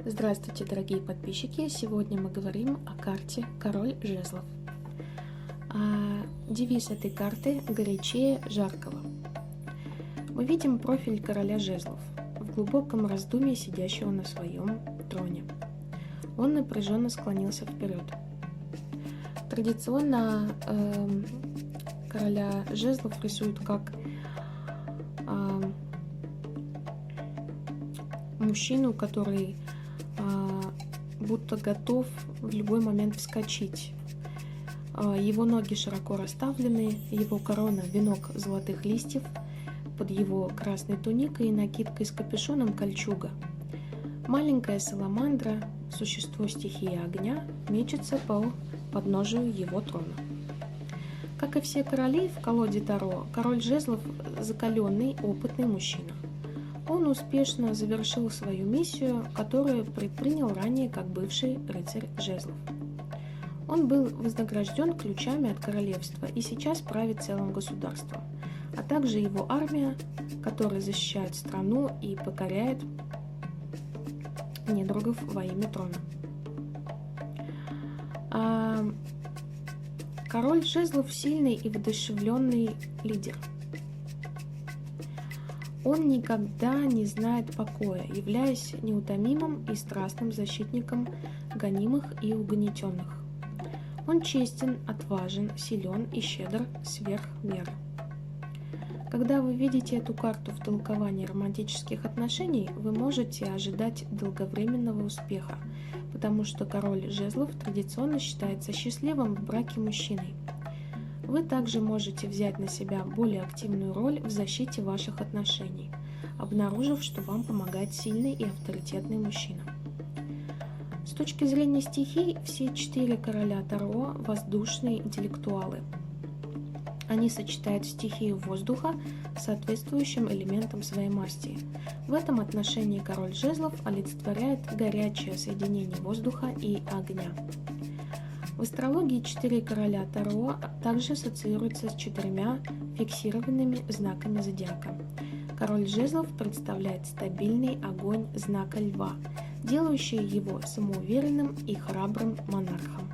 Здравствуйте, дорогие подписчики! Сегодня мы говорим о карте Король Жезлов. Девиз этой карты «Горячее жаркого». Мы видим профиль Короля Жезлов в глубоком раздумье сидящего на своем троне. Он напряженно склонился вперед. Традиционно Короля Жезлов рисуют как мужчину, который будто готов в любой момент вскочить. Его ноги широко расставлены, его корона – венок золотых листьев, под его красной туникой и накидкой с капюшоном кольчуга. Маленькая саламандра, существо стихии огня, мечется по подножию его трона. Как и все короли в колоде Таро, король жезлов – закаленный, опытный мужчина. Он успешно завершил свою миссию, которую предпринял ранее как бывший рыцарь жезлов. Он был вознагражден ключами от королевства и сейчас правит целым государством, а также его армия, которая защищает страну и покоряет недругов во имя трона. Король жезлов – сильный и воодушевленный лидер. Он никогда не знает покоя, являясь неутомимым и страстным защитником гонимых и угнетенных. Он честен, отважен, силен и щедр сверх меры. Когда вы видите эту карту в толковании романтических отношений, вы можете ожидать долговременного успеха, потому что король жезлов традиционно считается счастливым в браке мужчиной. Вы также можете взять на себя более активную роль в защите ваших отношений, обнаружив, что вам помогает сильный и авторитетный мужчина. С точки зрения стихий, все 4 короля Таро – воздушные интеллектуалы. Они сочетают стихию воздуха с соответствующим элементом своей масти. В этом отношении король жезлов олицетворяет горячее соединение воздуха и огня. В астрологии 4 короля Таро также ассоциируются с 4 фиксированными знаками зодиака. Король жезлов представляет стабильный огонь знака Льва, делающий его самоуверенным и храбрым монархом.